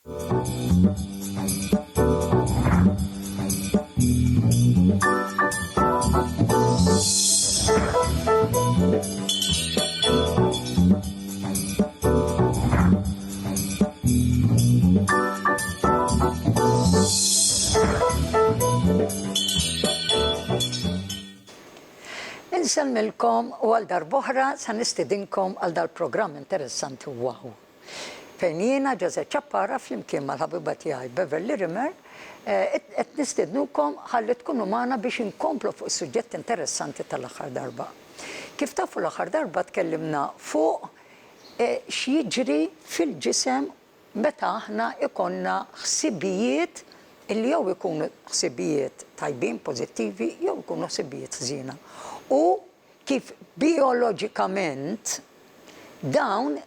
Nselmilkom u għal darbohra sa nistidinkom għal dal-programm interessanti u wow. Fejn jiena Ġeże Ċappara flimkien mal-ħabiba tiegħi Beverly Rimmer qed nistidnukom ħalli tkunu magħna biex inkomplu fuq suġġett interessanti tal-aħħar darba. Kif tafu l-aħħar darba tkellimna fuq x'jiġri fil-ġisem meta aħna ikonna ħsibijiet illi jew ikunu ħsibijiet tajbin, pożittivi, jew ikunu ħsibijiet ħżiena. U kif bioloġikament dawn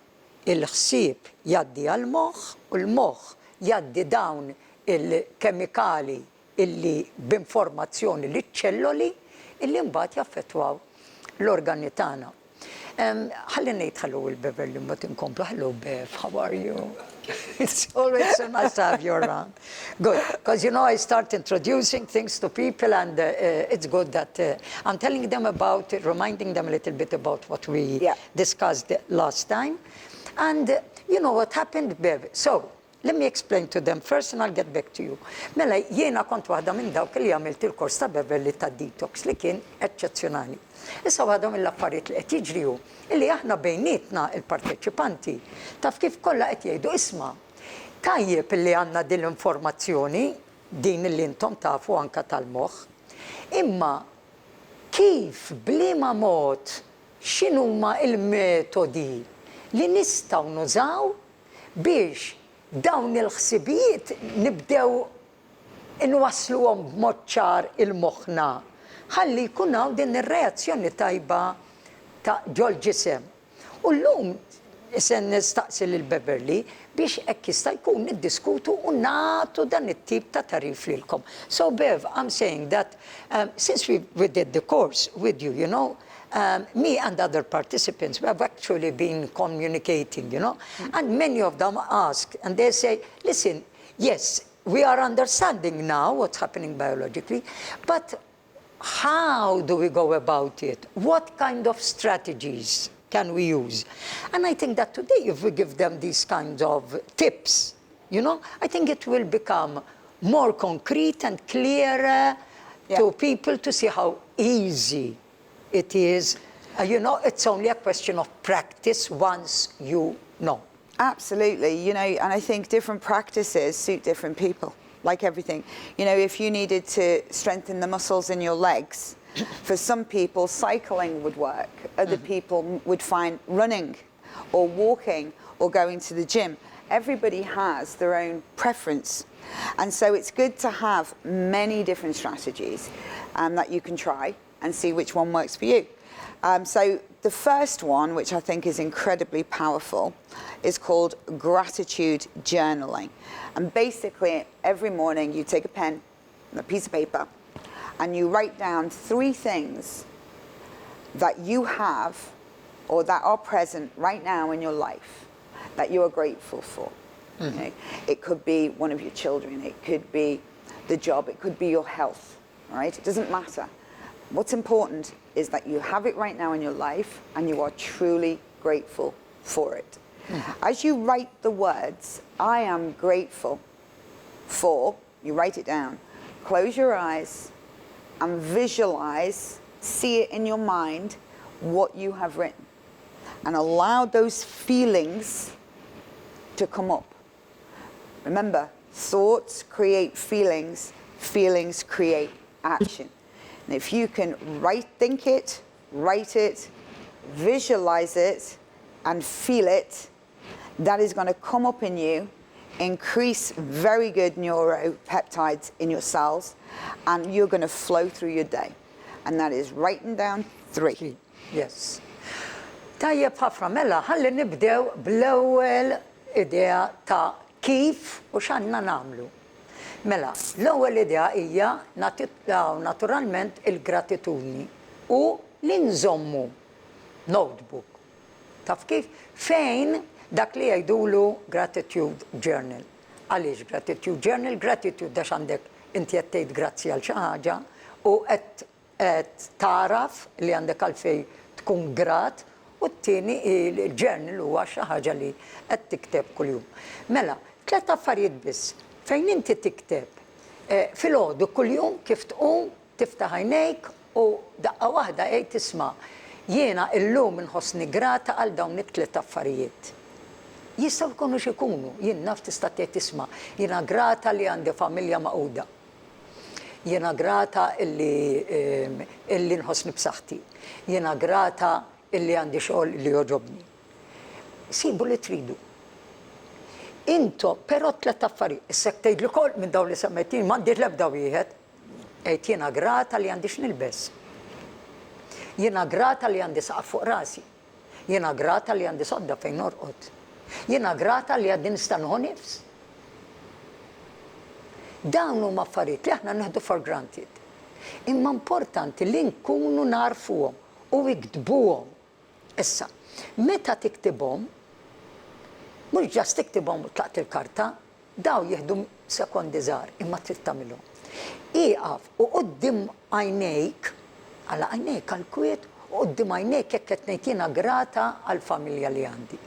il-ħsieb jaddi għal-moħħ u l-moħħ jaddi dawn il-kemikali illi b'informazzjoni li ċelloli illi mbagħad jaffettwaw l-organi tagħna. Ħalli ngħid ħallu il-Beverly mbagħad inkomplu. Hello Bev, how are you? It's always so nice to have you around. Good, because you know I start introducing things to people and it's good that I'm telling them about it, reminding them a little bit about what we discussed last time. And you know what happened, Bev? So, let me explain to them first and I'll get back to you. Mela, jiena kont waħda minn dawk li għamilt il-kors ta' Beverly ta' detox li kien eċċezzjonali. Issa waħda mill-affarijiet li qed jiġri hu illi aħna bejnietna il-parteċipanti taf kif kollha qed jgħidu isma' tajjeb illi għandna din l-informazzjoni din illi intom tafu anke tal-moħħ, imma kif bliema mod x'inhuma l-metodi li nistgħu nużaw biex dawn il-ħsibijiet nibdew inwassluhom b'mod ċar il-moħħna ħalli jkun hawn din ir-reazzjoni tajba ta' ġol-ġisem. U llum se nistaqsi lil Beverly biex hekk jista' jkun niddiskutu u nagħtu dan it-tip ta' tarif lilkom. So Bev, I'm saying that since we did the course with you, you know, me and other participants, we have actually been communicating, you know, and many of them ask, and they say, listen, yes, we are understanding now what's happening biologically, but how do we go about it? What kind of strategies can we use? And I think that today, if we give them these kinds of tips, you know, I think it will become more concrete and clearer to people to see how easy it is. You know, it's only a question of practice once you know. Absolutely, you know, and I think different practices suit different people, like everything. You know, if you needed to strengthen the muscles in your legs, for some people cycling would work. Other people would find running or walking or going to the gym. Everybody has their own preference. And so it's good to have many different strategies that you can try and see which one works for you. So the first one, which I think is incredibly powerful, is called gratitude journaling. And basically, every morning you take a pen and a piece of paper and you write down 3 things that you have or that are present right now in your life that you are grateful for. You know, it could be one of your children, it could be the job, it could be your health, all right? It doesn't matter. What's important is that you have it right now in your life and you are truly grateful for it. As you write the words, I am grateful for, you write it down, close your eyes and visualize, see it in your mind, what you have written. And allow those feelings to come up. Remember, thoughts create feelings, feelings create action. And if you can think it, write it, visualize it, and feel it, that is going to come up in you, increase very good neuropeptides in your cells, and you're going to flow through your day. And that is writing down 3. Yes. Tajjeb ħafna mela, ħalli nibdew bl-ewwel idea ta' kif u x'għandna nagħmlu. Mela, l-ewwel idea hija naturalment il-gratitudni u li nżommu notebook. Taf kif? Fejn dak li jgħidulu gratitude journal. Għaliex gratitude journal, gratitude dax għandek inti qed tgħid grazzi għal xi ħaġa u qed taraf li għandek għalfej tkun grat u t-tieni il-journal huwa xi ħaġa li qed tikteb kuljum. Mela, tliet affarijiet biss fejn inti tikteb fil-għodu kuljum kif tqum tiftaħ għajnejk u daqqa waħda tisma' jiena illum inħossni grata għal dawn it-tliet affarijiet. Jistgħu jkunu x'ikunu, jien naf tista' tgħid tisma' jiena grata li għandi familja maquda. Jiena grata illi nħossni b'saħħti. Jiena grata illi għandi xogħol li joġobni. Sibu li tridu. Intom, però tliet affarijiet, issa tgħidli wkoll minn dawn li semmejtin m'għandix l-ebda wieħed, qed jiena grata li għandi x'nilbes. Jiena grata li għandi saqaf fuq rasi. Jiena grata li għandi sodda fejn norqod. Jiena grata li għaddi nista' nħu nifs. Dawn huma affarijiet li aħna nieħdu for granted. Imma importanti li nkunu narfuhom u jiktbuhom. Issa, meta tiktibhom, mhux ġast tiktibhom u tlaqt il-karta, daw jieħdu sekondi żgħar imma trid tagħmilhom. Iqaf u quddiem għajnejk, għala għajnejk għall-kwiet u quddiem għajnejk jekk qed ngħid jiena grata għall-familja li għandi.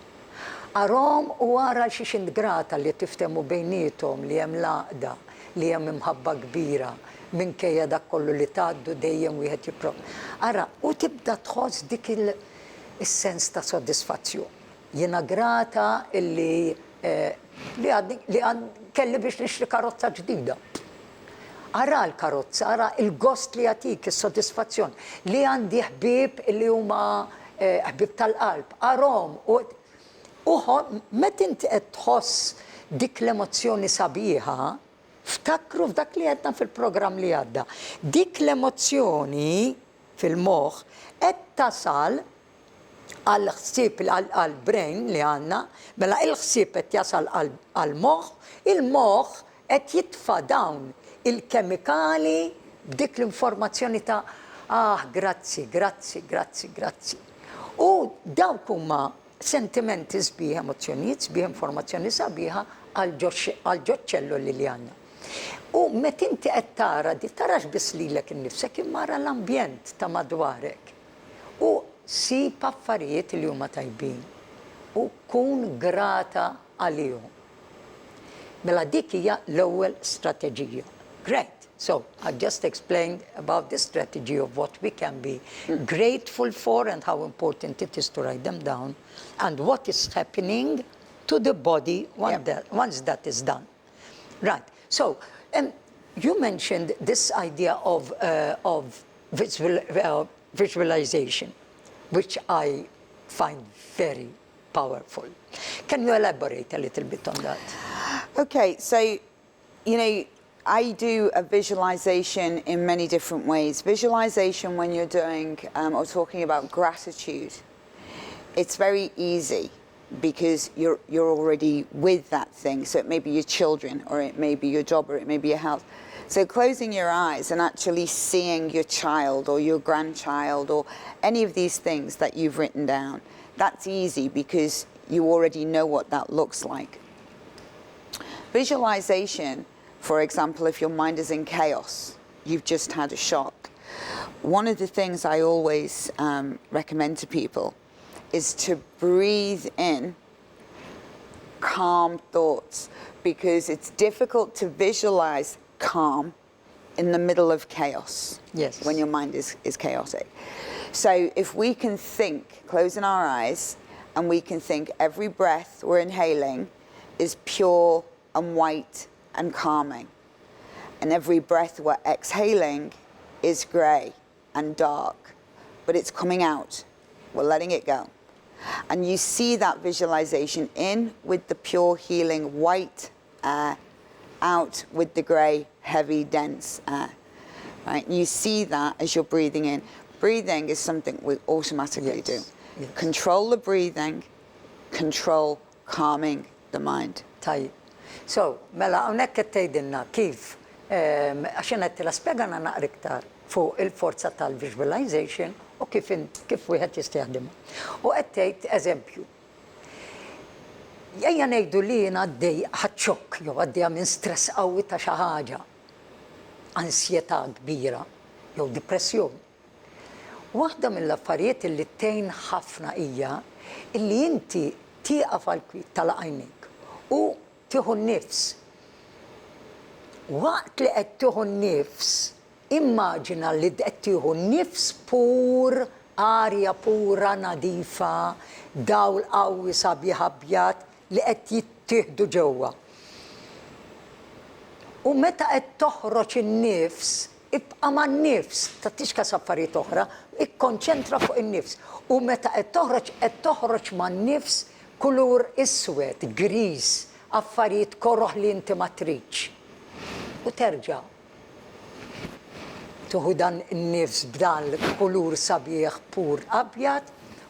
Arom u għara xiex grata li tiftemu bejnietom li hemm laqda, li hemm imħabba kbira, minkejja dak kollu li tgħaddu dejjem wieħed jipprov. Ara, u tibda tħoss dik il-sens ta' soddisfazzjon. Jiena grata illi kelli biex nixtri karozza ġdida. Ara l-karozza, ara il-gost li għatik, il-soddisfazzjon, li għandi ħbib li huma ħbib tal-qalb, arom met inti qed tħoss dik l-emozzjoni sabiħa, ftakru f'dak li għedna fil-programm li għadda. Dik l-emozzjoni fil-moħħ qed tasal għal-ħsieb għal-brain li għandna, mela il-ħsieb qed jasal għal-moħħ, il-moħħ qed jitfa' dawn il-kemikali b'dik l-informazzjoni ta' grazzi, grazzi, grazzi, grazzi. U dawk huma sentimenti sbieħ, emozzjonijiet sbieħ, informazzjoni sabiħa għal-ġoċċello li għandna. U met inti qed tara di tarax biss lilek innifsek imma ara l-ambjent ta' madwarek. U sib affarijiet li huma tajbin u kun grata għalihom. Mela dik hija l-ewwel strateġija. Great. So, I just explained about the strategy of what we can be grateful for and how important it is to write them down and what is happening to the body once that is done. Right. So, you mentioned this idea of visualization, which I find very powerful. Can you elaborate a little bit on that? Okay, so, I do a visualization in many different ways. Visualization when you're doing or talking about gratitude, it's very easy because you're already with that thing. So it may be your children, or it may be your job, or it may be your health. So closing your eyes and actually seeing your child or your grandchild or any of these things that you've written down, that's easy because you already know what that looks like. Visualization, for example, if your mind is in chaos, you've just had a shock. One of the things I always recommend to people is to breathe in calm thoughts, because it's difficult to visualize calm in the middle of chaos. Yes. When your mind is chaotic. So if we can think, closing our eyes, and we can think every breath we're inhaling is pure and white and calming. And every breath we're exhaling is grey and dark, but it's coming out. We're letting it go. And you see that visualization in with the pure healing white air, out with the grey, heavy, dense air. Right? You see that as you're breathing in. Breathing is something we automatically do. Yes. Control the breathing, control calming the mind. Tajib. So, mela hawnhekk qed tgħidilna kif għaxin qed tilaspjegana naqra iktar fuq il-forza tal-visualization u kif wieħed jista'ħdimha. U qed tgħid eżempju. Jajja ngħidu li jien għaddej ħaċċokk jew għaddejja minn stress qawwi ta' xi ħaġa, ansjetà kbira jew depressjoni. Waħda mill-affarijiet li ttejn ħafna hija illi inti tieqaf għall-kwiet tal-għajnejk u tieħu nnifs. Waqt li qed tieħu nnifs, immaġina li qed tieħu nnifs pur, arja pura nadifa, dawl qawwi sabiħ abjad li qed jittieħdu ġewwa. U meta qed toħroġ in-nifs, ibqa' man-nifs, tagħtix affarijiet oħra, ikkonċentra fuq in-nifs. U meta qed toħroġ man-nifs kulur iswed, griż, affarijiet korroħ li inti ma tridx. U terġa' tuħu dan in-nifs b'dan kulur sabiħ pur abjad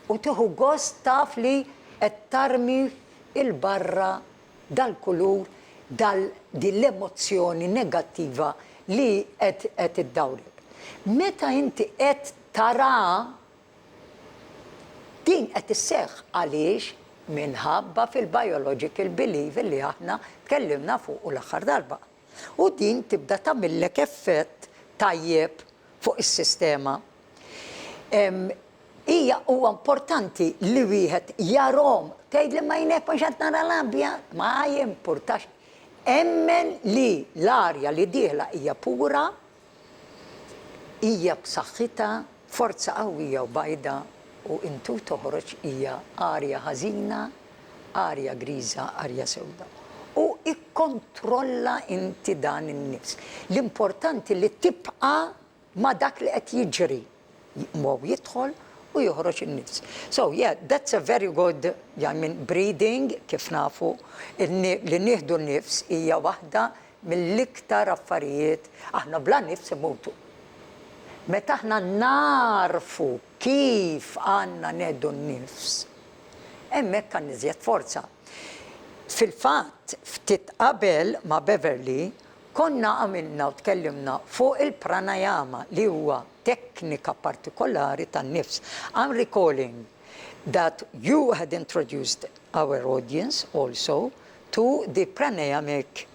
u tieħu gost taf li qed tarmi il-barra dal-kulur, din l-emozzjoni negattiva li qed iddawrek. Meta inti qed tara din qed isseħħ għaliex minħabba fil-biological belief li aħna tkellimna fuq l-aħħar darba. U din tibda tagħmillek effett tajjeb fuq is-sistema. Hija huwa importanti li wieħed jarhom tgħid li ma jnek ma x'qed nara l-abja, ma jimpurtax. Emmen li l-arja li dieħla hija pura, hija b'saħħitha, forza qawwija u bajda u intu toħroġ hija arja ħażina, arja griża, arja sewda. U ikkontrolla inti dan in-nifs. L-importanti li tibqa' ma dak li qed jiġri. Jidħol u joħroġ in-nifs. So yeah, that's a very good, breathing, kif nafu, li nieħdu n-nifs hija waħda mill-iktar affarijiet, aħna bla nifs imutu. Meta aħna narfu kif għandna nieħdu n-nifs, hemmhekk għandna iżjed forza. Fil-fatt, ftit qabel ma' Beverly, konna għamilna u tkellimna fuq il-pranayama li huwa teknika partikolari tan-nifs. I'm recalling that you had introduced our audience also to the pranayamic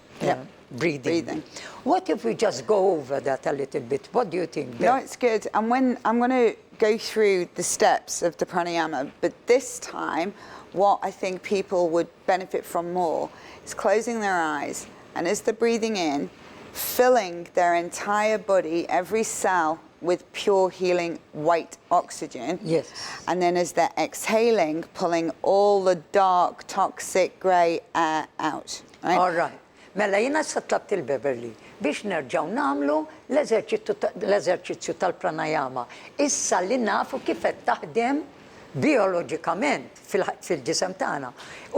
breathing. What if we just go over that a little bit? What do you think? No, it's good. And when I'm going to go through the steps of the pranayama, but this time, what I think people would benefit from more is closing their eyes, and as they're breathing in, filling their entire body, every cell, with pure healing white oxygen. Yes. And then as they're exhaling, pulling all the dark, toxic grey air out. Right? All right. Mela jina s-satlabt il-Beverly biex nerġaw namlu l-eżerċizzju tal-pranayama. Issa li nafu kif qed taħdem biologikament fil-ġisem tagħna.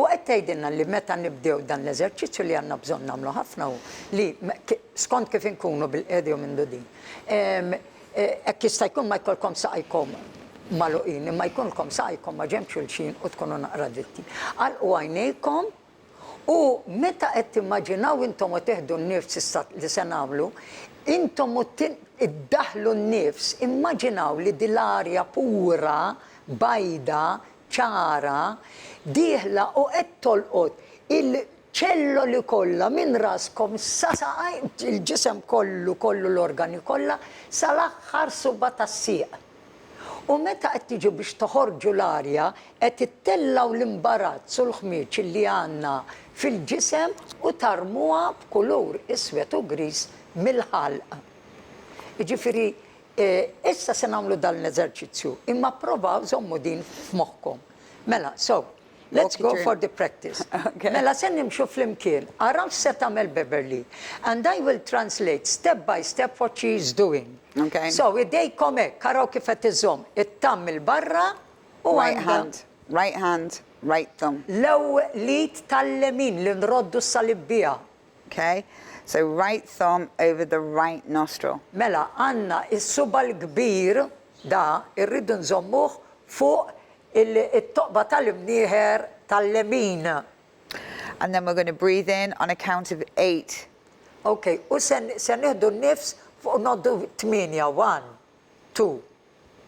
U qed tgħidilna li meta nibdew dan l-eżerċizzju li għandna bżonn nagħmlu ħafna li skont kif inkunu bil-qedi u minn din. Hekk jista' jkun ma jkollkom saqajkom magħluqin, imma jkunkom saqajkom ma ġemx xulxin u tkunu naqra dritti. Għalqu għajnejkom u meta qed timmaġinaw intom u teħdu n-nifs li se nagħmlu, intom u iddaħlu n-nifs, immaġinaw li dil-arja pura, bajda, ċara, dieħla u qed tolqot il-ċelloli kollha minn raskom sa il-ġisem kollu l-organi kollha sal-aħħar suba tas-sieq. U meta qed tiġu biex toħorġu l-arja qed ittellaw l-imbarazz u l-ħmieġ li għandna fil-ġisem u tarmuha b'kulur iswed u griż mill-ħalq. Jiġifieri issa se nagħmlu dan l-eżerċizzju, imma provaw żommu din f'moħħkom. Mela, so, let's go for the practice. Okay. Mela se nimxu flimkien, araw se tagħmel Beverly, and I will translate step by step what she is doing. Okay. So, idejkom hekk, araw kif qed iżomm it-tamm il-barra u Right hand, right thumb. L-ewwel lit tal-lemin li nroddu s-salibbija. Okay? So right thumb over the right nostril. Mela, għanna is-suba l-kbir da irridu nżommuh fuq il-toqba tal-imnieħer tal-lemin. And then we're going to breathe in on a count of 8. Okay, u se nieħdu n-nifs fuq noddu 8, 1, 2,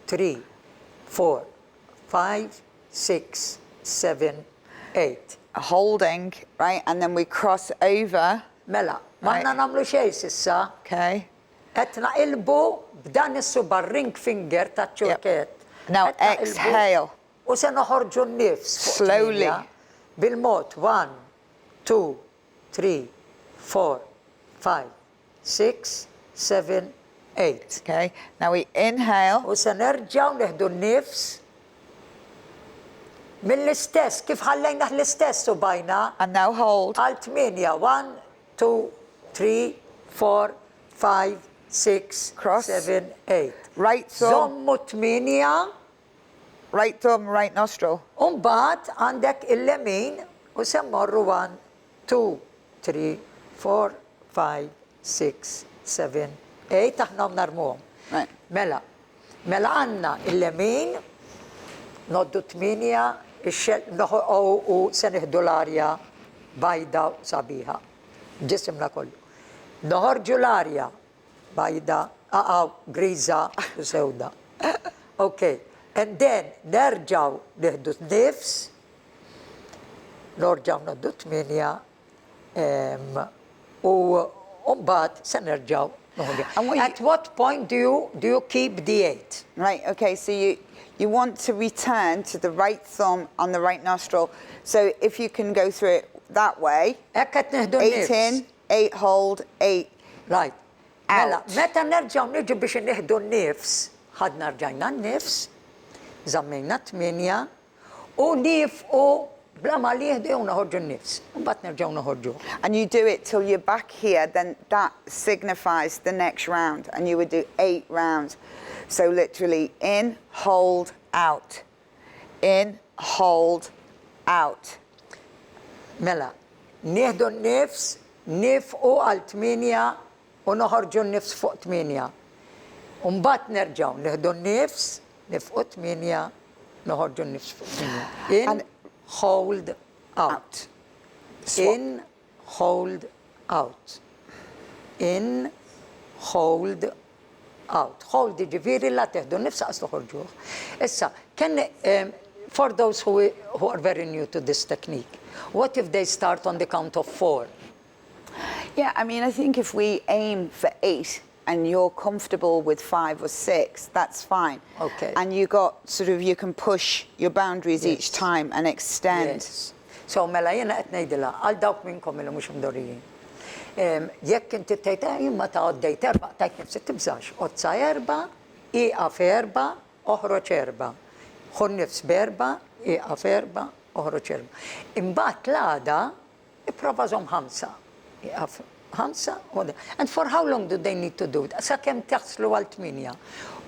3, 4, 5, 6, 7, 8. holding, right? And then we cross over. Mela, manna namlu xej sissa. Okay. Qed naqilbu b'dan is-super ring finger ta' ċurket. Now exhale. U se noħorġu n-nifs. Slowly. Bil-mod, 1, 2, 3, 4, 5, 6, 7, 8. Okay. Now we inhale. U se nerġaw neħdu n-nifs mill-istess, kif ħallejna l-istess u bajna. And now hold. Għal 8, 1, 2, 3, 4, 5, 6, Cross. 7, 8. Right thumb. Zommu 8, Right thumb, right nostril. umbat għandek il-lemin u semmorru 1, 2, 3, 4, 5, 6, 7, 8, aħna narmuhom. Right. Mela għanna il-lemin, noddu 8, u se nieħdu l-arja bajda u sabiħa. Ġisimna kollu. Noħorġu l-arja bajda, griża u sewda. Okay. And then nerġaw nieħdu nifs, norġaw noddu 8, u mbagħad se nerġaw noħorġu. At what point do you keep the 8? Right, okay, so you want to return to the right thumb on the right nostril. So if you can go through it that way, Hekk qed nieħdu 8 nifs. in, 8 hold, 8 Right. Mela, out. meta nerġaw niġu biex nieħdu n-nifs, ħadna rġajna n-nifs, zammejna 8, u nifqu bla ma li jieħdu jew naħorġu n-nifs. Mbagħad nerġgħu naħorġu. And you do it till you're back here, then that signifies the next round. And you would do 8 rounds. So literally in, hold, out. In, hold, out. Mela, nieħdu n-nifs, nifqu għal 8 u noħorġu n-nifs fuq 8. U mbagħad nerġgħu nieħdu n-nifs, nifqu 8, noħorġu n-nifs fuq 8. In, hold, out. In, hold, out. In, hold, out. Hold ġifieri la teħdu n-nifs għas toħorġuh. Issa, for those who are very new to this technique, what if they start on the count of 4? Yeah, I mean, I think if we aim for 8 and you're comfortable with 5 or 6, that's fine. Okay. And you can push your boundaries each time and extend. Yes. So mela jena qed ngħidilha għal dawk minnkom li mhux mdorrijin. Jekk inti tgħidha imma ta' għoddejt 4, tajt nifsi tibżax. Qozza 4, iqaf 4, oħroġ 4. Ħun nifs b'4, iqaf 4, oħroġ 4. Imbagħad l-għada ipprova żomm 5. Iqaf 5. And for how long do they need to do it? Sakemm taħslu għal 8.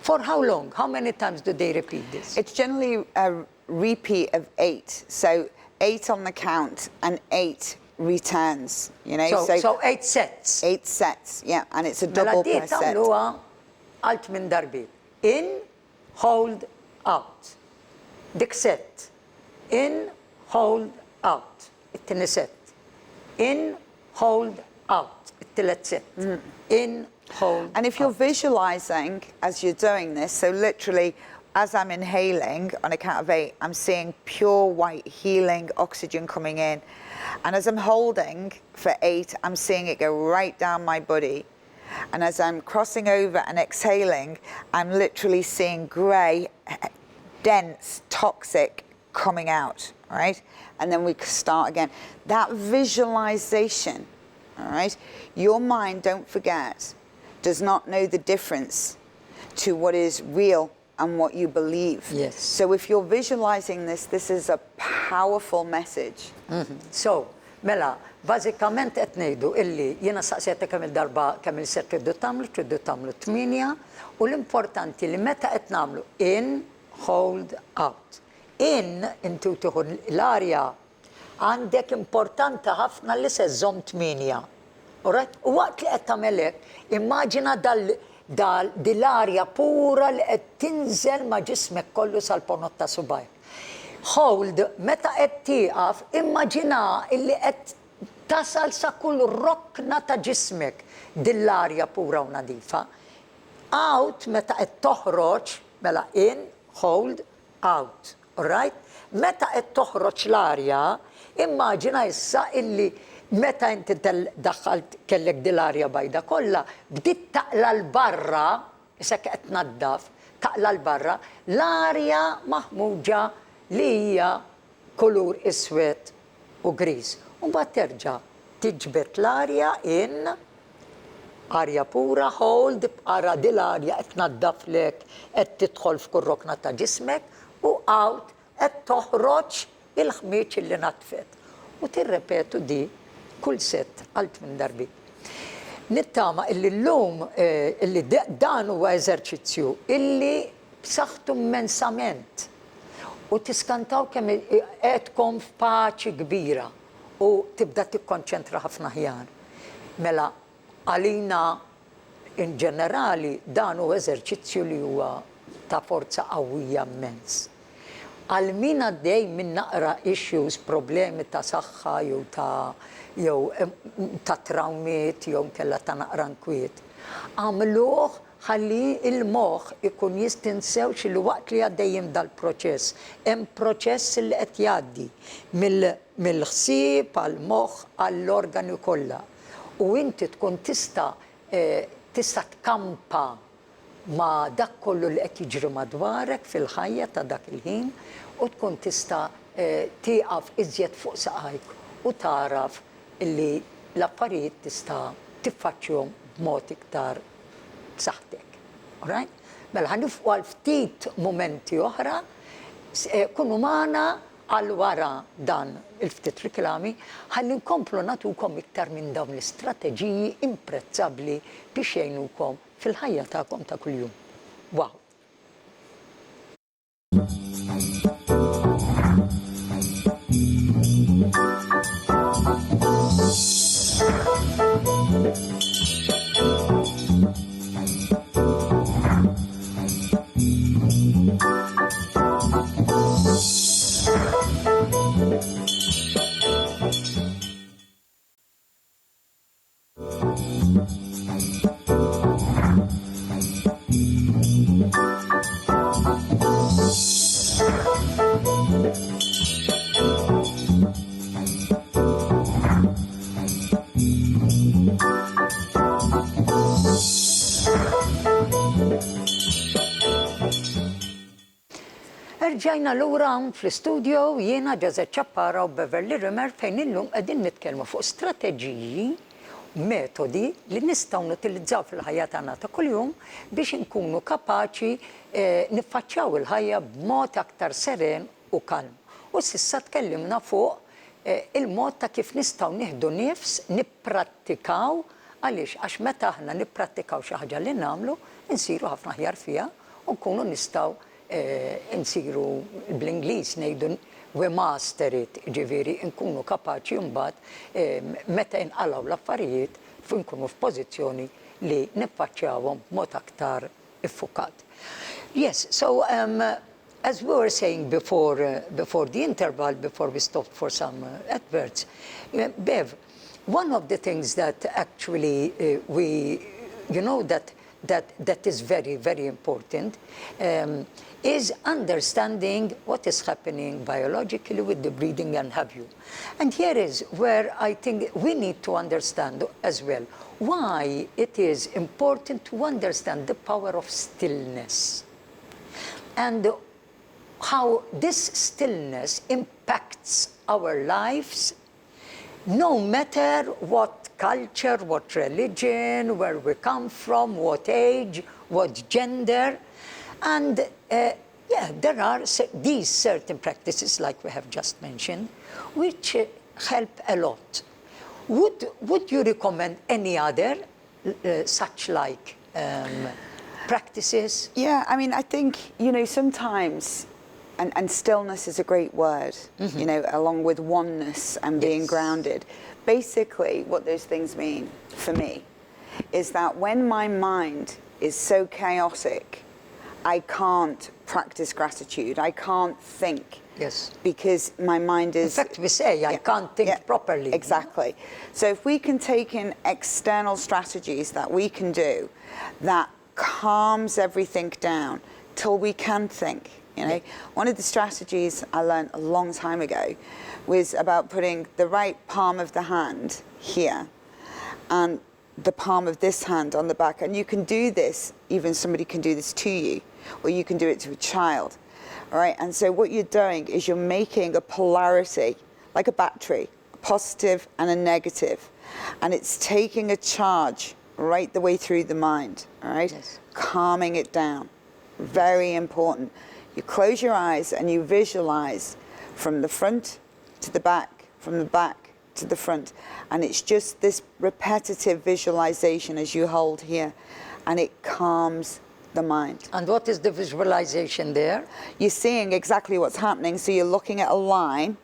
For how long? How many times do they repeat this? It's generally a repeat of 8. So 8 on the count and 8 returns, you know? So 8 sets. 8 sets, yeah, and it's a double per set. Mela għalt minn darbiet. In, hold, out. Dik set. In, hold, out. It-tieni set. In, hold, out. It-tielet set. In, hold, And if you're visualizing as you're doing this, so literally as I'm inhaling on a count of 8, I'm seeing pure white healing oxygen coming in. And as I'm holding for 8, I'm seeing it go right down my body. And as I'm crossing over and exhaling, I'm literally seeing grey, dense, toxic coming out, right? And then we start again. That visualization, all right? Your mind, don't forget, does not know the difference to what is real and what you believe. Yes. So if you're visualizing this is a powerful message. So, mela, bażikament qed ngħidu illi jiena saqsejtek kemm il-darba kemm il-set triddu tagħmlu 8, u l-importanti li meta qed nagħmlu in, hold, out. In, intu tieħu l-arja għandek importanti ħafna li se żomm 8. Alright? U waqt li qed tagħmel hekk, immaġina dil-arja pura li qed tinżel ma' ġismek kollu sal-ponot ta' subaj. Hold, meta qed tieqaf, immaġina illi qed tasal sa kull rokna ta' ġismek dil-arja pura u nadifa. Out, meta qed toħroġ, mela in, hold, out. Alright? Meta qed toħroġ l-arja, Immaġina issa illi meta inti daħħalt kellek dil-arja bajda kollha, bdiet taqla l-barra, issa qed tnaddaf, taqla l-barra, l-arja maħmuġa li hija kulur iswed u gris. U mbagħad terġa' tiġbed l-arja in arja pura, hold, ara dil-arja qed tnaddaflek, qed tidħol f'kull rokna ta' ġismek u out qed toħroġ il-ħmieġ li natfet. U tirrepetu di kull set għal 8 darbi. Nittama illi l-lum illi dan huwa eżerċizzju illi b'saħħtu immensament u tiskantaw kemm qedkom f'paċi kbira u tibda tikkonċentra ħafna ħjar. Mela għalina in ġenerali dan huwa eżerċizzju li huwa ta' forza qawwija immens. Għal min għaddej minn naqra issues, problemi ta' saħħa jew ta' trawmiet jew kella ta' naqra nkwiet. Għamluh ħalli il-moħħ ikun jistinsewx li waqt li għaddejjem dal-proċess. Hemm proċess li qed jgħaddi mill-ħsieb għall-moħħ għall-organi kollha. U inti tkun tista' tkampa ma dak kollu li qed jiġri madwarek fil-ħajja ta' dak il-ħin u tkun tista' tieqaf iżjed fuq saqajk u taraf illi l-affarijiet tista' tiffaċċjhom b'mod iktar b'saħħtek. Alright? Mela ħanifqu għal ftit momenti oħra kunu magħna għal wara dan il-ftit riklami ħalli nkomplu nagħtukom iktar minn dawn l-istrateġiji imprezzabbli biex jgħinukom fil-ħajja tagħkom ta' kuljum. Wow! Rġajna l-ura fl-studio jiena Ġazet Ċappara u Beverly Rimmer fejn illum qegħdin nitkellmu fuq strateġiji, metodi li nistgħu nutilizzaw fil-ħajja tagħna ta' kuljum biex inkunu kapaċi niffaċċjaw il-ħajja b'mod aktar seren u kalm. U s'issa tkellimna fuq il-mod ta' kif nistgħu nieħdu nifs, nipprattikaw għaliex għax meta aħna nipprattikaw xi ħaġa li nagħmlu, insiru ħafna ħjar fiha u nkunu nistgħu insiru bl-Ingliż ngħidu we master it, ġifieri nkunu kapaċi mbagħad meta inqalgħu l-affarijiet nkunu f'pożizzjoni li niffaċċjawhom b'mod aktar iffukat. Yes, so as we were saying before the interval, before we stopped for some adverts, Bev, one of the things that actually that is very, very important is understanding what is happening biologically with the breathing and have you. And here is where I think we need to understand as well why it is important to understand the power of stillness and how this stillness impacts our lives no matter what culture, what religion, where we come from, what age, what gender. And there are these certain practices, like we have just mentioned, which help a lot. Would you recommend any other such like practices? Yeah, I mean, I think, sometimes, and stillness is a great word, along with oneness and being grounded. Basically, what those things mean for me is that when my mind is so chaotic, I can't practice gratitude. I can't think. Yes. Because my mind is... In fact, we say, I can't think properly. Exactly. So if we can take in external strategies that we can do that calms everything down till we can think, You know, one of the strategies I learned a long time ago was about putting the right palm of the hand here and the palm of this hand on the back. And you can do this, even somebody can do this to you, or you can do it to a child. All right, and so what you're doing is you're making a polarity, like a battery, a positive and a negative. And it's taking a charge right the way through the mind, all right? Yes. Calming it down. Very important. You close your eyes and you visualize from the front to the back, from the back to the front. And it's just this repetitive visualization as you hold here, and it calms the mind. And what is the visualization there? You're seeing exactly what's happening. So you're looking at a line,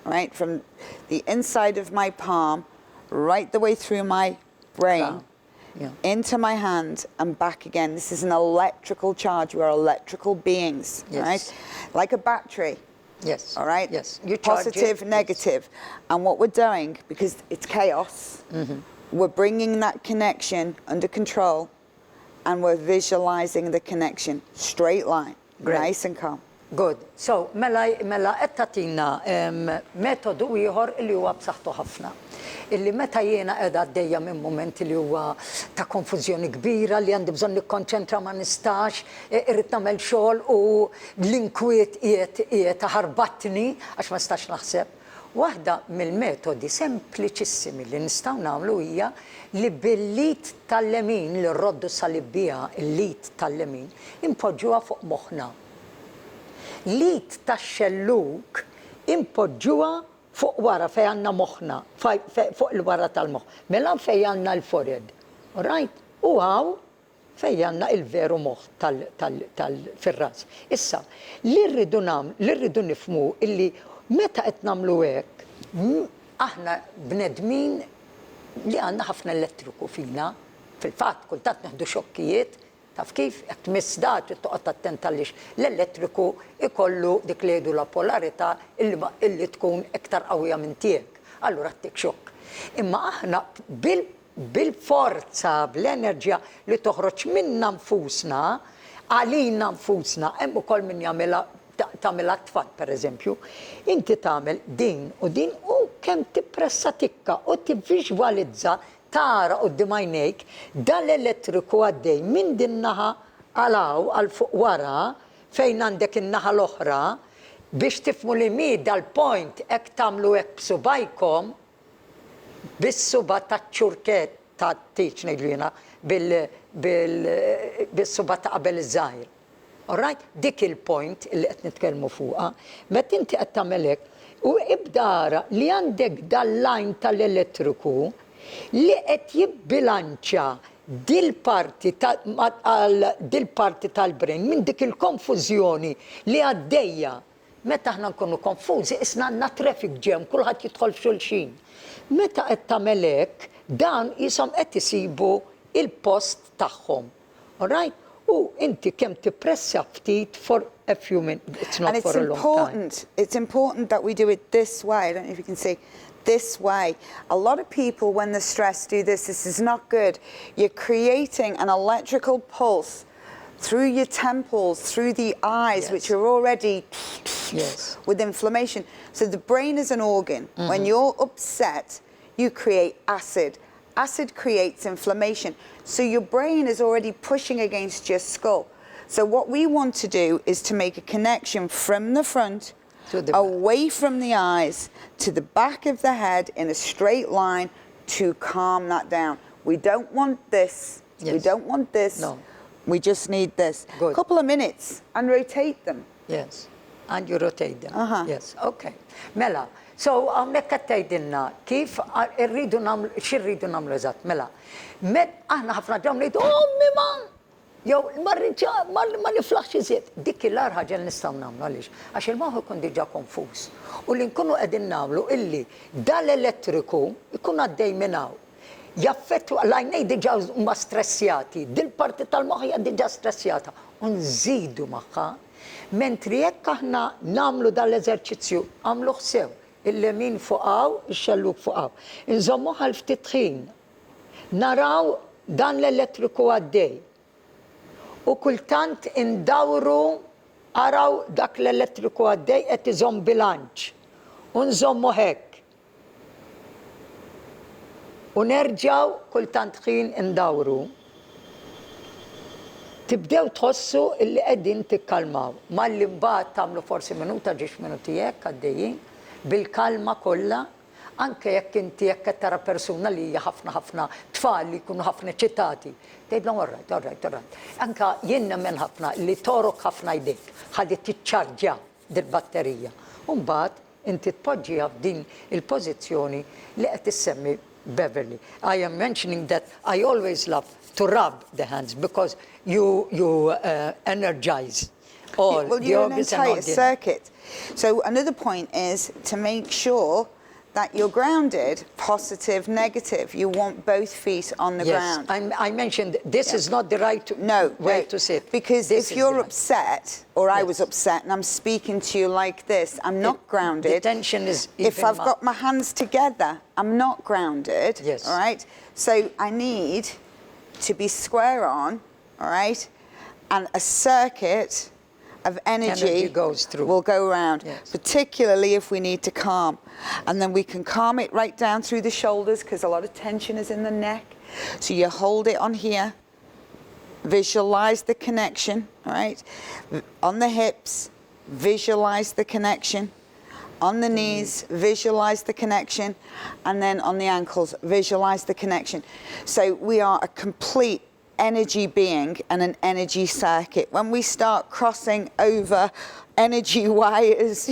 right, from the inside of my palm, right the way through my brain, Wow. Yeah. into my hand and back again. This is an electrical charge. We are electrical beings, Yes. right? Like a battery. Yes. All right? Yes. You charge Positive, it. negative. And what we're doing, because it's chaos, we're bringing that connection under control, and we're visualizing the connection. Straight line. Great. Nice and calm. Good. So, mela qed tagħtina metodu ieħor li huwa b'saħħtu ħafna. Illi meta jiena qiegħda għaddejja minn mument li huwa ta' konfużjoni kbira li għandi bżonn nikkonċentra ma nistax, irrid nagħmel xogħol u l-inkwiet qiegħed ħarbatni għax ma nistax naħseb. Waħda mill-metodi sempliċissimi li nistgħu nagħmlu hija li bil-lit tal-lemin li rroddu salibbija il-lit tal-lemin impoġġuha fuq moħħna. Lit tax-xelluk impoġġuha fuq wara fejn għandna moħħna, fuq il-wara tal-moħħ. Mela fejn għandna l-forehead. All right? U hawn fejn għandna il-veru moħħ fir-ras. Issa, li rridu nifhmu illi meta qed nagħmlu hekk, aħna bnedmin li għandna ħafna elettriku fina, fil-fatt kultant neħdu xokkijiet, taf kif qed tmiss dat toqgħod attent għaliex l-elettriku ikollu dik li jgħidu la polarità illi tkun iktar qawwija minn tiegħek. Allura ttik xokk. Imma aħna bil-forza, bl-enerġija li toħroġ minna nfusna, għalina nfusna, hemm ukoll min jagħmilha tagħmilha tfal pereżempju, inti tagħmel din u kemm tippressa tikka u tivviżwalizza tara quddiem għajnejk dal-elettriku għaddej minn din naħa għalaw għal fuq wara fejn għandek in-naħa l-oħra biex tifhmu li mi dal-point hekk tagħmlu hekk b'subajkom bis-suba taċ-ċurket tat-tiċ ngħidlu jiena bis-suba ta' qabel iż-żgħir. All right? Dik il-point li qed nitkellmu fuqha, meta inti qed tagħmel hekk u ibdara li għandek dal-line tal-elettriku li qed jibbilanċja dil-parti tal-brain minn dik il-konfużjoni li għaddejja. Meta aħna nkunu konfużi, isna għandna traffic jam, kulħadd jidħol f'xulxin. Meta qed tagħmel hekk, dan qishom qed isibu il-post tagħhom. All right? U inti kemm tippressa ftit for a few minutes, it's not for a long time. It's important that we do it this way. I don't know if you can see. This way. A lot of people, when they're stressed, do this. This is not good. You're creating an electrical pulse through your temples, through the eyes, Yes. which are already Yes. with inflammation. So the brain is an organ. When you're upset, you create acid. Acid creates inflammation. So your brain is already pushing against your skull. So what we want to do is to make a connection from the front To the back. away from the eyes to the back of the head in a straight line to calm that down. We don't want this. We Yes. don't want this. No. We just need this. Good. Couple of minutes and rotate them. Yes. And you rotate them. Uh-huh. Yes. Okay. Mela. So għamnek għattajdinna kif irridu namlu, xirridu namlu eżatt. Mela. Aħna ħafna ġam nejdu, man! Jow, ma niflaħx iżjed. Dik il-lar ħaġa li nistgħu nagħmlu għaliex. Għax il-moħħ ikun diġà konfuż. U li nkunu qegħdin nagħmlu illi dal-elettriku ikun għaddej minn hawn. Jaffettwa l-għajnej diġà huma stressjati, dil-parti tal-moħħ hija diġà stressjata. U nżidu magħha, mentri jekk aħna nagħmlu dal-eżerċizzju, għamluh sew, il-lemin fuq hawn, ix-xelluk fuq hawn. Inżommu għal ftit ħin. Naraw dan l-elettriku għaddej. U kultant indawru araw dak l-elettriku għaddej qed iżomm bilanċ. U nżommu hekk. U nerġgħu kultant ħin indawru. Tibdew tħossu illi qegħdin tikkalmaw. Malli mbagħad tagħmlu forsi minuta ġiex minuti hekk għaddejjin bil-kalma kollha, anke jekk inti jekk qed tara persuna li hija ħafna tfal li jkunu ħafna eċitati. Tgħidlhom all right. Anke jien nemmen ħafna li torok ħafna jdejk ħalli tiċċarġja dil-batterija. U mbagħad inti tpoġġiha f'din il-pożizzjoni li qed issemmi Beverly. I am mentioning that I always love to rub the hands because you energize all the organs and all entire circuit. So another point is to make sure that you're grounded, positive, negative. You want both feet on the ground. I mentioned this is not the right way to sit. Because if you're upset, or I was upset, and I'm speaking to you like this, I'm not grounded. The tension is if I've got my hands together, I'm not grounded. Yes. All right. So I need to be square on. All right. And a circuit of energy goes through. Will go around, yes. Particularly if we need to calm. And then we can calm it right down through the shoulders because a lot of tension is in the neck. So you hold it on here, visualize the connection, all right? On the hips, visualize the connection. On the knees, visualize the connection. And then on the ankles, visualize the connection. So we are a complete energy being and an energy circuit. When we start crossing over energy wires,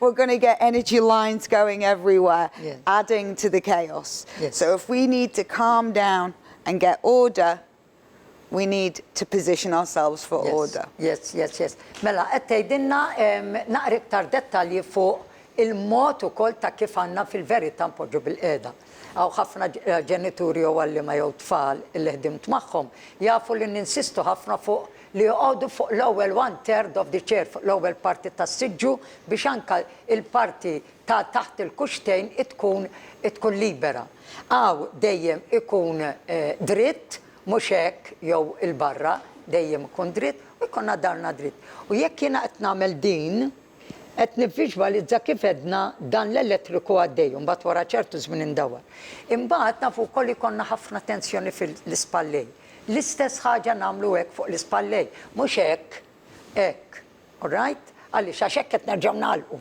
we're going to get energy lines going everywhere, yes. Adding to the chaos. Yes. So if we need to calm down and get order, we need to position ourselves for order. Yes. Mela, qed tgħidilna naqra iktar dettalji fuq il-mod ukoll ta' kif għandna fil-verità npoġġu bil-qiegħda. Għaw ħafna ġenituri u għallima jew tfal illi ħdimt magħhom jafu li ninsistu ħafna fuq li joqogħdu fuq l-ewwel 1/3 of the chair, fuq l-ewwel parti tas-siġġu biex anke il-parti ta' taħt il-kuxtejn tkun libera. Għaw dejjem ikun dritt, mhux hekk jew il-barra, dejjem ikun dritt u jkollna darna dritt. U jekk jiena qed nagħmel din, qed nivviġwalizza kif edna dan l-elettriku għaddej, mbagħad wara ċertu żmien indawwar. Imbagħad nafu wkoll ikollna ħafna tensjoni fil-ispallej. L-istess ħaġa nagħmlu hekk fuq l-ispallej, mhux hekk, all right? Għaliex għax hekk qed nerġgħu nagħlqu.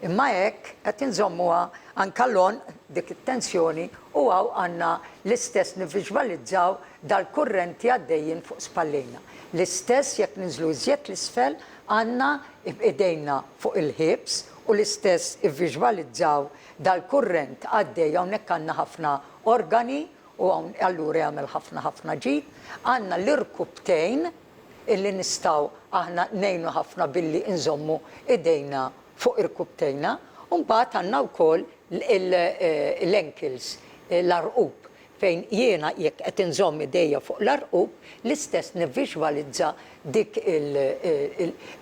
Imma hekk qed inżommuha anke lon dik it-tensjoni u għandna l-istess nivviġwalizzaw dal-kurrenti għaddejjin fuq spallejna. L-istess jekk ninżlu iżjed l-isfel għandna b'idejna fuq il-hips u l-istess ivviġwalizzaw dal-kurrent għaddej hawnhekk għandna ħafna organi u allura jagħmel ħafna ġid. Għandna l-irkubtejn illi nistgħu aħna ngħinu ħafna billi nżommu idejna fuq irkubtejna u mbagħad għandna wkoll l-ankles, l-arqub fejn jiena jekk qed inżomm idejja fuq l-arqub l-istess nivviġwalizza dik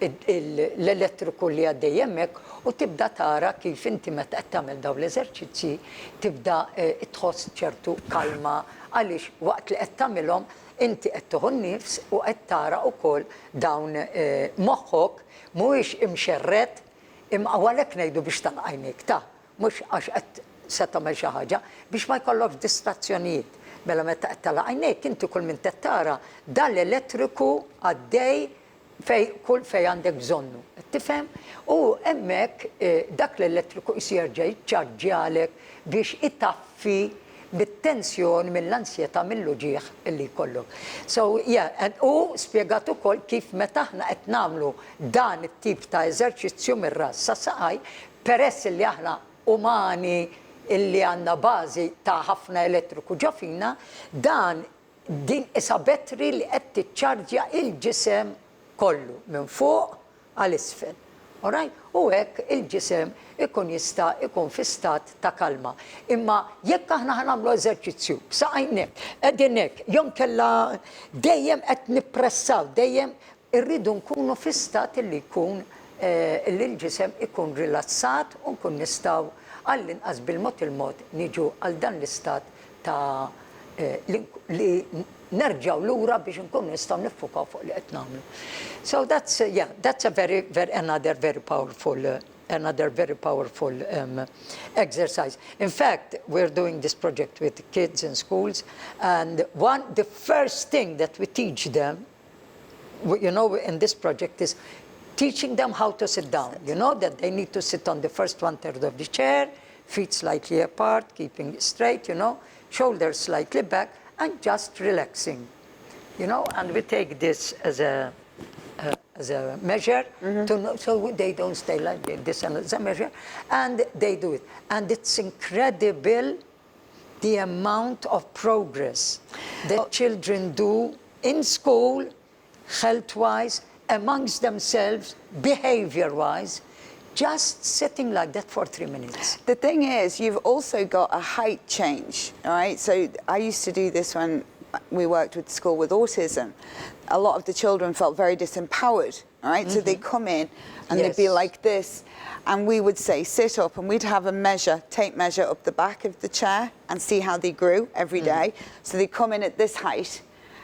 l-elettriku li għaddej hemmhekk u tibda tara kif inti meta qed tagħmel dawn l-eżerċizzji tibda tħoss ċertu kalma għaliex waqt li qed tagħmilhom inti qed tieħu nnifs u qed tara wkoll dawn moħħok mhuwiex imxerred imma għalhekk ngħidu biex tanqajnik ta' mhux għax qed se tagħmel xi ħaġa biex ma jkollokx distrazzjonijiet. Mela meta qed tagħlaq għajnejk inti kull min qed tara dan l-elettriku għaddej kull fejn għandek bżonnu. Tifhem? U hemmhekk dak l-elettriku jerġa' jiċċarġjalek biex itaffi bit-tensjoni mill-ansjetà mill-uġigħ li jkollok. So u spjegat ukoll kif meta aħna qed nagħmlu dan it-tip ta' eżerċizzju mir-ras sa saqaj peress li aħna umani illi għandna bażi ta' ħafna elettriku ġo fina, dan din isa bettri li qed tiċċarġja il-ġisem kollu minn fuq għal isfel. U hekk il-ġisem ikun jista' ikun fi stat ta' kalma. Imma jekk aħna ħanamlu eżerċizzju b'saqajnek, qegħdin hekk, jew kellha dejjem qed nippressaw, dejjem irridu nkunu fi stat illi jkun l-ġisem ikun rilassat u nkun nistgħu għall-inqas bil-mod niġu għal dan l-istat ta' li nerġaw lura biex nkunu nistgħu niffukaw fuq li qed nagħmlu. So that's a another very powerful exercise. In fact, we're doing this project with kids in schools, and the first thing that we teach them, you know, in this project is teaching them how to sit down. You know that they need to sit on the first 1/3 of the chair, feet slightly apart, keeping it straight, you know, shoulders slightly back, and just relaxing, you know. And we take this as a measure to know, so they don't stay like this, and as a measure, and they do it. And it's incredible the amount of progress that children do in school, health-wise, amongst themselves, behavior-wise, just sitting like that for 3 minutes. The thing is, you've also got a height change, all right? So I used to do this when we worked with school with autism. A lot of the children felt very disempowered, all right? So they'd come in and they'd be like this, and we would say, sit up, and we'd have a tape measure up the back of the chair and see how they grew every day. So they'd come in at this height,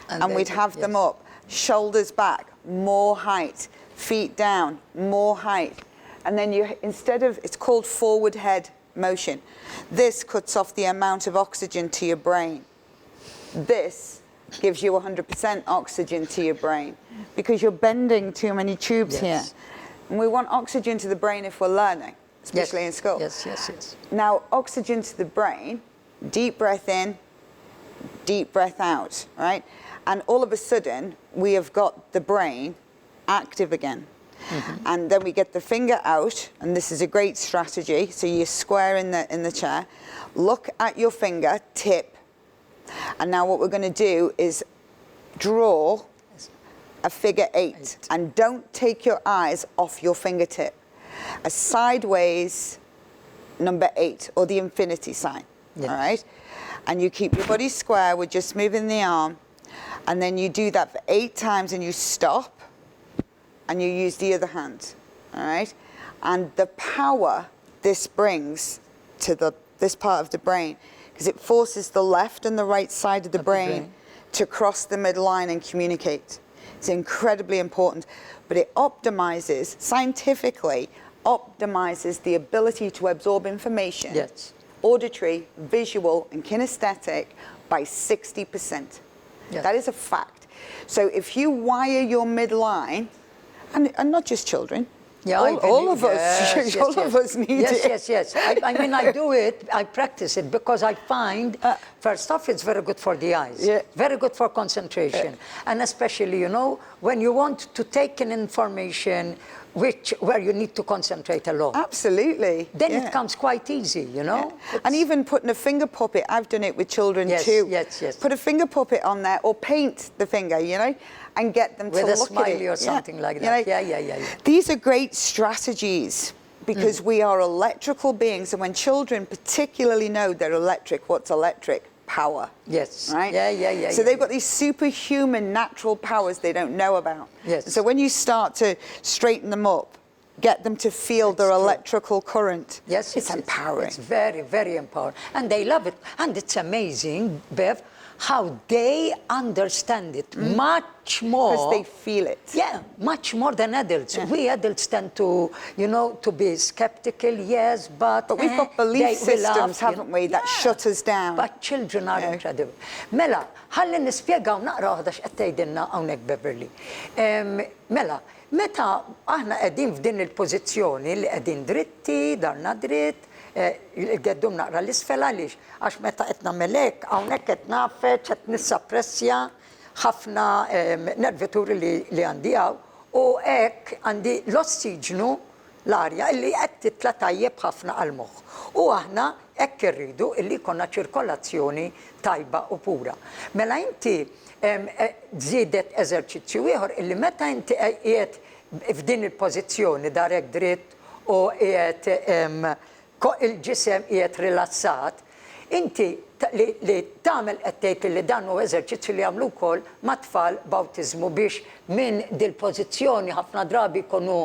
and we'd have them up, shoulders back, more height, feet down, more height. And then it's called forward head motion. This cuts off the amount of oxygen to your brain. This gives you 100% oxygen to your brain because you're bending too many tubes here. And we want oxygen to the brain if we're learning, especially in school. Yes. Now, oxygen to the brain, deep breath in, deep breath out, right? And all of a sudden, we have got the brain active again. And then we get the finger out, and this is a great strategy. So you square in the chair, look at your finger tip, and now what we're going to do is draw a figure 8, and don't take your eyes off your fingertip. A sideways number 8, or the infinity sign. All right, and you keep your body square. We're just moving the arm, and then you do that for 8 times, and you stop. And you use the other hand, all right? And the power this brings to this part of the brain, because it forces the left and the right side of the brain to cross the midline and communicate. It's incredibly important, but it optimizes, scientifically, optimizes the ability to absorb information, auditory, visual, and kinesthetic by 60%. That is a fact. So if you wire your midline, and not just children. All of us. All of us need it. Yes. I mean, I do it. I practice it because I find, first off, it's very good for the eyes. Very good for concentration, and especially, you know, when you want to take in information where you need to concentrate a lot. Absolutely. Then it comes quite easy, you know. And even putting a finger puppet, I've done it with children too. Yes. Put a finger puppet on there, or paint the finger, you know, and get them to look at it. With a smiley or something like that. Yeah. These are great strategies because we are electrical beings, and when children particularly know they're electric, what's electric? Power. Yes. Right? Yeah. So they've got these superhuman natural powers they don't know about. Yes. So when you start to straighten them up, get them to feel their electrical current. Yes, it's empowering. It's very, very empowering. And they love it. And it's amazing, Bev, how they understand it much more. Because they feel it. Yeah, much more than adults. We adults tend to, you know, to be skeptical, yes, but we've got belief systems, haven't we, that shut us down. But children are incredible. Mela, ħalli nispjegaw naqra waħda x'qed tgħidilna hawnhekk Beverly. Mela, meta aħna qegħdin f'din il-pożizzjoni li qegħdin dritti, darna dritt, għeddum naqra l-isfel għaliex, għax meta qed nagħmel hekk hawnhekk qed nafeċ, qed nissappressja ħafna nervituri li għandi hawn, u hekk għandi l-ossiġnu l-arja li qed titla' tajjeb ħafna għall-moħħ. U aħna hekk irridu illi jkollna ċirkolazzjoni tajba u pura. Mela inti żiedet eżerċizzju ieħor illi meta inti qiegħed f'din il-pożizzjoni darek dritt u qiegħed il-ġisem qiegħed rilassat, inti li tagħmel qed tgħid li dan hu eżerċizzju li jagħmlu wkoll ma' tfal b'awtiżmu biex minn dil-pożizzjoni ħafna drabi jkunu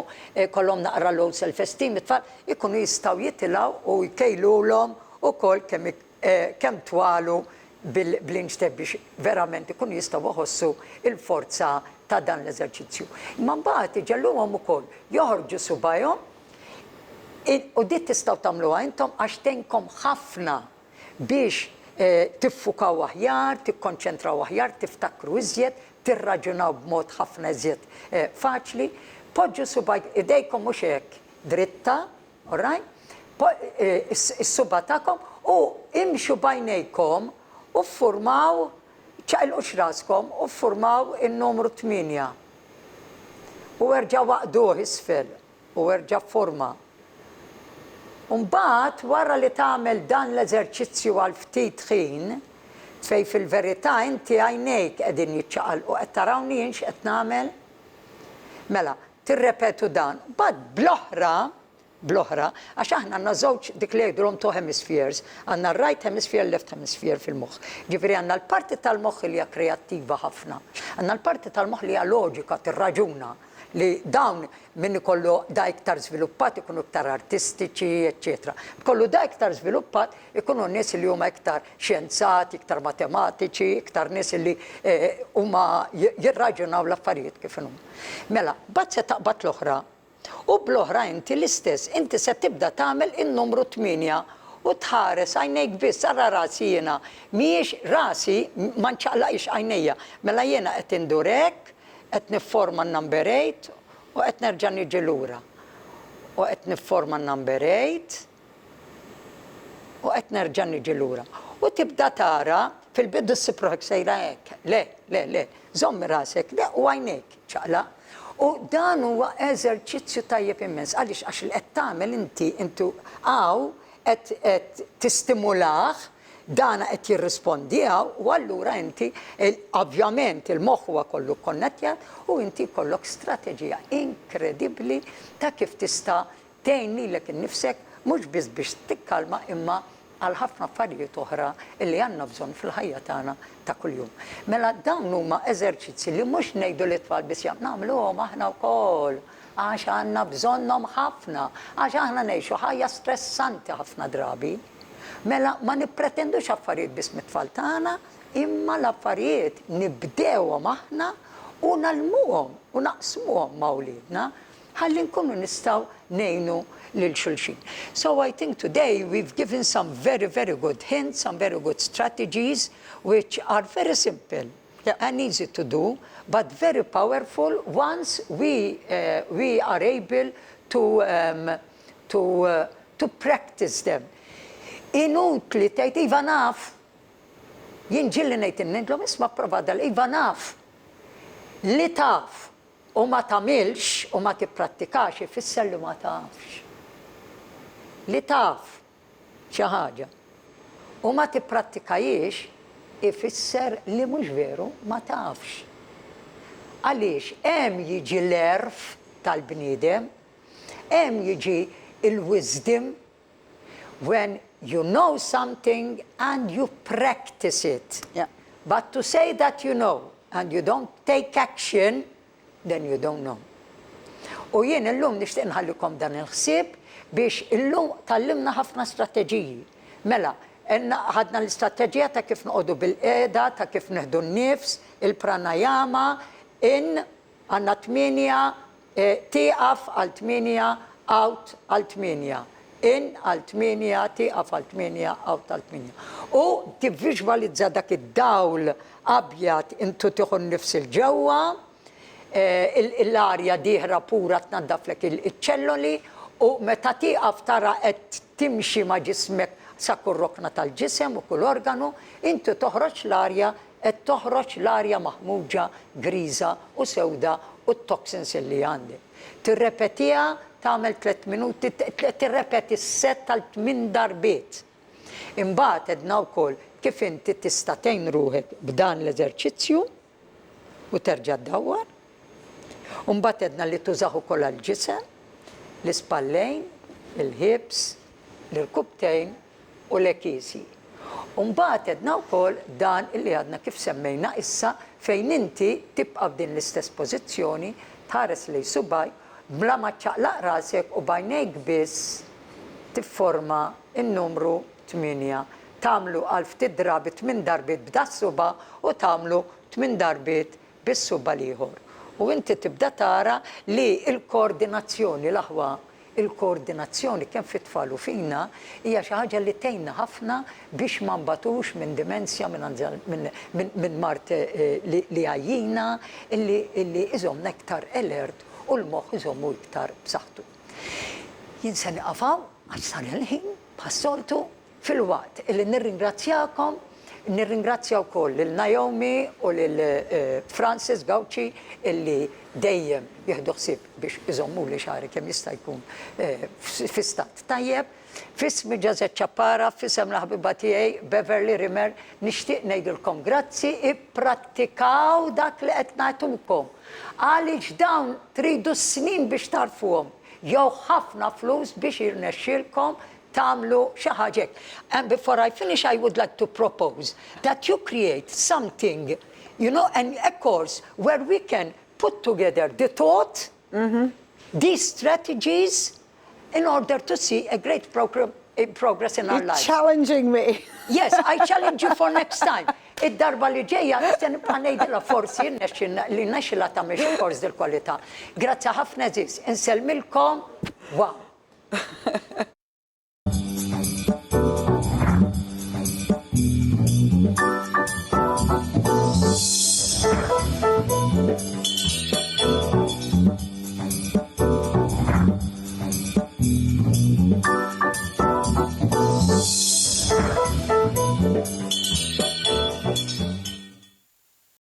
kollhom naqra low self-esteem, it-tfal ikunu jistgħu jitilgħu u jkejlulhom ukoll kemm twalu bil-instep biex verament ikun jistgħu jħossu il-forza ta' dan l-eżerċizzju. Imma mbagħad iġelluhom ukoll joħorġu subajhom u dit tistgħu tagħmluha intom għax tenkom ħafna biex tiffukaw aħjar, tikkonċentraw aħjar, tiftakru iżjed, tirraġunaw b'mod ħafna iżjed faċli. Poġġu subaj idejkom mhux hekk dritta, all right? Is-suba tagħkom u imxu bajnejkom u ffurmaw ċaqilqux raskom u ffurmaw in-numru 8. U erġa' waqduh isfel u erġa' forma. Mbagħad wara li tagħmel dan l-eżerċizzju għal ftit ħin, fej fil-verità inti għajnejk qegħdin jiċċaqalqu qed tarawni x'qed nagħmel. Mela, tirrepetu dan. Bad bl-oħra, għax aħna għandna żewġ dik li jgħidulhom two hemispheres, għandna right hemisphere, left hemisphere fil-moħħ. Ġifieri għandna l-parti tal-moħħ li hija kreattiva ħafna. Għandna l-parti tal-moħħ li hija loġika, tirraġuna, li dawn min ikollu da iktar żviluppat ikunu iktar artistiċi, eccetera. Kollu da iktar żviluppat ikunu nies li huma iktar xjenzati, iktar matematiċi, iktar nies li huma jirraġunaw l-affarijiet kif inhom. Mela, bad se taqbad l-oħra u bl-oħra inti l-istess, inti se tibda tagħmel in-numru 8 u tħares għajnejk biss, ara rasi jiena, mhijiex rasi ma nċaqlaqx għajnejja, mela jiena qed indur hekk, qed nifforma n-number 8 u qed nerġa' niġi lura. U qed nifforma n-number 8 u qed nerġa' niġi lura. U tibda tara fil-bidu s-sipruħek sejra hekk. Le, żommi rasek, le u għajnejk ċaqlaq. U dan huwa eżerċizzju tajjeb immens. Għaliex għax li qed tagħmel intu qed tistimulah, dana qed jirrispondiha u allura inti ovvjament il-moħħ huwa kollu konnettjat u inti kollok strateġija inkredibbli ta' kif tista' tgħin lilek innifsek mhux biss biex tikkalma imma għal ħafna affarijiet oħra li għandna bżonn fil-ħajja tagħna ta' kuljum. Mela dawn huma eżerċizzi li mhux ngħidu l-itfal biss nagħmluhom aħna wkoll għax għandna bżonnhom ħafna, għax aħna ngħixu ħajja stressanti ħafna drabi. Mela ma nippretendux affarijiet biss mit-tfal tagħna, imma l-affarijiet nibdewhom aħna u nagħlmuhom u naqsmuhom ma' wliedna ħalli nkunu nistgħu ngħinu lil xulxin. So I think today we've given some very, very good hints, some very good strategies which are very simple and easy to do, but very powerful once we are able to practice them. Inutli tgħid iva naf, jien ġilli ngħid innidlhom isma' prova dal iva naf li taf u ma tagħmilx u ma tippratikax ifisser li ma tafx. Li taf xi ħaġa u ma tipprattikajiex ifisser li mhux veru ma tafx. Għaliex hemm jiġi l-erf tal-bniedem, hemm jiġi il-wisdom when you know something and you practice it. Yeah. But to say that you know and you don't take action, then you don't know. U jien illum nixtieq nħallikom dan il-ħsieb biex illum tallimna ħafna strateġiji. Mela, ħadna l-istrateġija ta' kif noqogħdu bil-qiegħda, ta' kif neħdu n-nifs, il-pranayama, għandna 8 tieqaf għal 8 out għal 8. In għal 8, tieqaf għal 8, out għal 8. U tivviġwalizza dak id-dawl abjad intu tieħu nnifs il-ġewwa, l-arja dieħra pura tnaddaflek il-ċelloli u meta tieqaf tara qed timxi ma' ġismek sa kull rokna tal-ġisem u kull organu, intu toħroġ l-arja qed toħroġ l-arja maħmuġa, griża u sewda u t-toxins li għandek. Tirrepetiha tagħmel 3 minuti, tirrepeti s-set tal-8 darbiet. Imbagħad edna wkoll kif inti tista' tgħin ruħek b'dan l-eżerċizzju u terġa' ddawwar. U mbagħad edna li tużaw ukoll għall-ġisem, l-ispallejn, il-ħibs, l-irkubtejn u l-ekisi. U mbagħad edna wkoll dan illi għadna kif semmejna issa fejn inti tibqa' f'din l-istess pożizzjoni tħares lejn subaj bla ma ċaqlaq rasek u bajnejk biss tifforma in-numru 8 tagħmlu għal ftit drabit 8 darbit b'da suba u tagħmlu 8 darbit bis-suba l-ieħor. U inti tibda tara li l-koordinazzjoni l-aħwa il-koordinazzjoni kemm fit-tfal u fina hija xi ħaġa li tgħinna ħafna biex ma nbatux minn dimensja minn mart li għajjina illi iżomna iktar alert u l-moħħ iżommu iktar b'saħħtu. Jien se niqafaw għax sar il-ħin bħas-soltu fil-waqt illi nirringrazzja wkoll lil Naomi u lil Francis Gauci illi dejjem jieħdu ħsieb biex iżommu li xahri kemm jista' jkun fi stat tajjeb. Fismi Ġazet Ċappara, fisem l-ħbiba tiegħi Beverly Rimmer, nixtieq ngħidilkom grazzi, ipprattikaw dak li qed nagħtukom. Għaliex dawn tridu snin biex tarfuhom, jew ħafna flus biex jirnexxielkom tagħmlu xi ħaġa. And before I finish, I would like to propose that you create something, and a course where we can put together the thought, these strategies, in order to see a great progress in our lives. You're challenging me. Yes, I challenge you for next time. Id-darba li ġejja, se nibqa' ngħidilha forsi li nexxilha tagħmel xi kors dil-kwalità. Grazzi ħafna eżis, insellmilkom, wow.